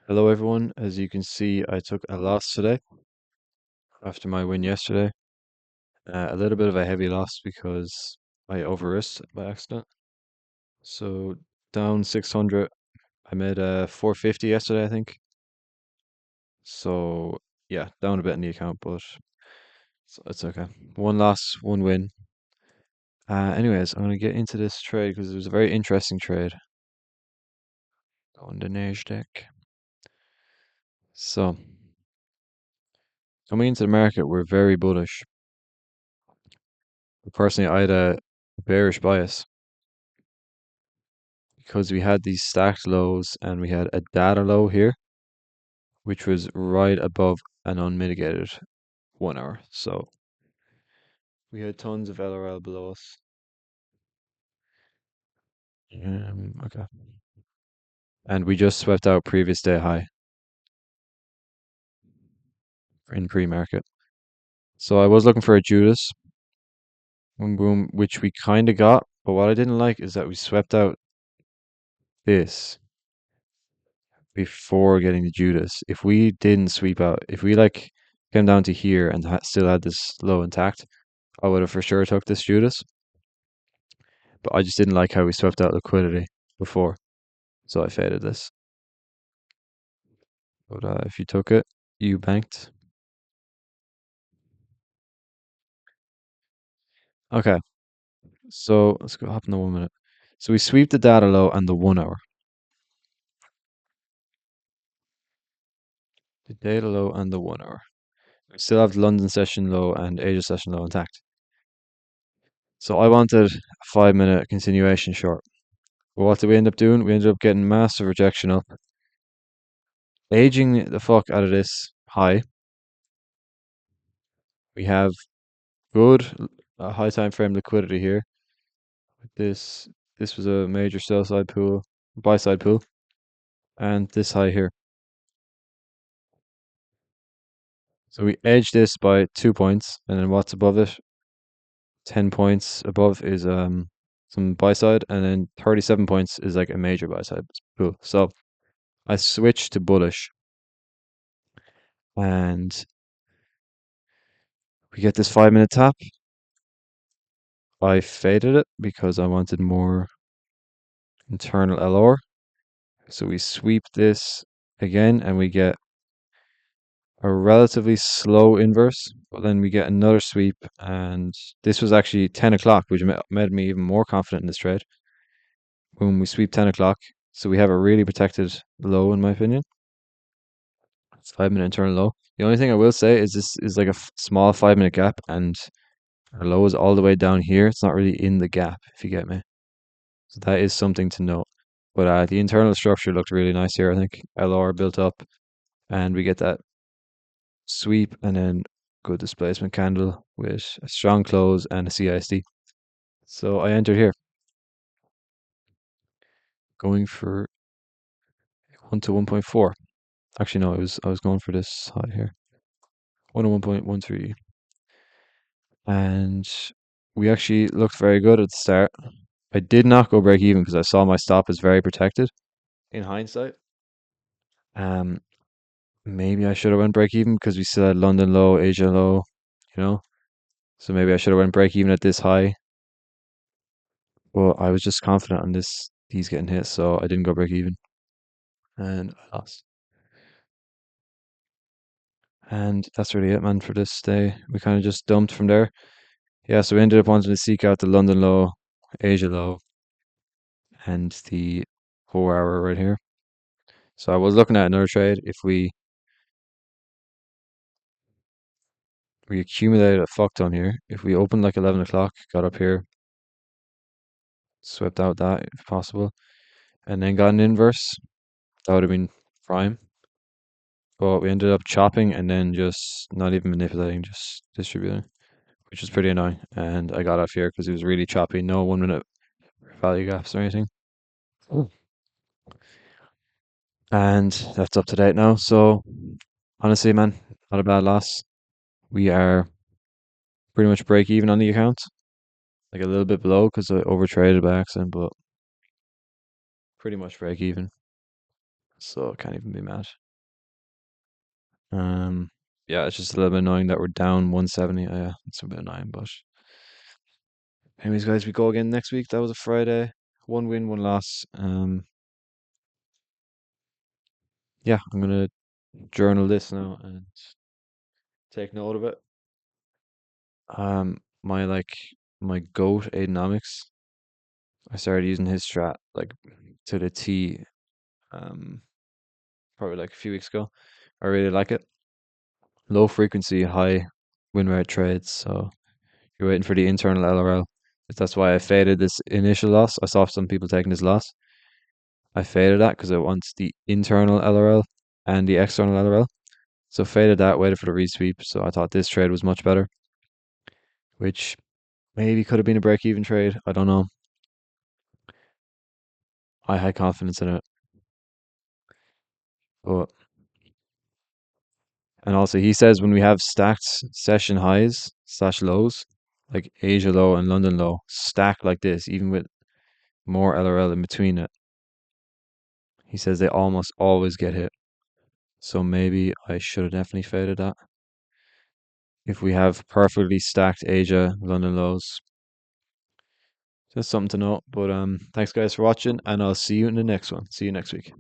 Hello everyone. As you can see, I took a loss today after my win yesterday. A little bit of a heavy loss because I over-risked by accident. So down 600. I made 450 yesterday, I think. So yeah, down a bit in the account, but it's okay. One loss, one win. Anyways, I'm gonna get into this trade because it was a very interesting trade on the Nasdaq. So coming into the market, we're very bullish. Personally, I had a bearish bias because we had these stacked lows and we had a data low here, which was right above an unmitigated 1 hour. So we had tons of LRL below us. Okay. And we just swept out previous day high in pre-market. So I was looking for a Judas, boom, boom, which we kind of got. But what I didn't like is that we swept out this before getting the Judas. If we didn't sweep out, if we like came down to here and still had this low intact, I would have for sure took this Judas. But I just didn't like how we swept out liquidity before, so I faded this. But if you took it, you banked. Okay, so let's go hop in the 1 minute. So we sweep the data low and the 1 hour. The data low and the 1 hour. We still have the London session low and Asia session low intact. So I wanted a 5 minute continuation short. But what did we end up doing? We ended up getting massive rejection up, aging the fuck out of this high. We have good high time frame liquidity here. This this was a major sell side pool, buy side pool, and this high here. So we edge this by 2 points, and then what's above it? 10 points above is some buy side, and then 37 points is like a major buy side pool. So I switched to bullish, and we get this 5 minute tap. I faded it because I wanted more internal LR. So we sweep this again, and we get a relatively slow inverse, but then we get another sweep, and this was actually 10 o'clock, which made me even more confident in this trade. Boom, we sweep 10 o'clock, so we have a really protected low, in my opinion. It's 5 minute internal low. The only thing I will say is this is like a small 5 minute gap, and our low is all the way down here. It's not really in the gap, if you get me. So that is something to note. But the internal structure looked really nice here, I think. LR built up, and we get that sweep and then good displacement candle with a strong close and a CISD. So I entered here, going for 1 to 1.4. Actually, no, I was going for this high here, 1 to 1.13, and we actually looked very good at the start. I did not go break even because I saw my stop is very protected. In hindsight, um, maybe I should have went break even because we still had London low, Asia low, you know. So maybe I should have went break even at this high. But I was just confident on these getting hit, so I didn't go break even, and I lost. And that's really it, man, for this day. We kind of just dumped from there. Yeah, so we ended up wanting to seek out the London low, Asia low, and the 4 hour right here. So I was looking at another trade. If we accumulated a fuck ton here, if we opened like 11 o'clock, got up here, swept out that if possible, and then got an inverse, that would have been prime. But we ended up chopping and then just not even manipulating, just distributing, which was pretty annoying. And I got off here because it was really choppy, no 1 minute value gaps or anything. Mm. And that's up to date now. So honestly, man, not a bad loss. We are pretty much break even on the account, like a little bit below because I overtraded by accident, but pretty much break even. so I can't even be mad. Um, yeah, it's just a little bit annoying that we're down 170. Yeah, it's a bit annoying, but anyways, guys, we go again next week. That was a Friday. One win, one loss. Yeah, I'm gonna journal this now and take note of it. My my goat Aidonomics. I started using his strat like to the T. Um, probably like a few weeks ago. I really like it. Low frequency, high win rate trades. So you're waiting for the internal LRL. That's why I faded this initial loss. I saw some people taking this loss. I faded that because I want the internal LRL and the external LRL. So faded that, waited for the resweep. So I thought this trade was much better, which maybe could have been a break even trade. I don't know. I had confidence in it. But and also he says when we have stacked session highs slash lows, like Asia low and London low, stacked like this, even with more LRL in between it, he says they almost always get hit. So maybe I should have definitely faded that. If we have perfectly stacked Asia, London lows, just something to know. But thanks guys for watching, and I'll see you in the next one. See you next week.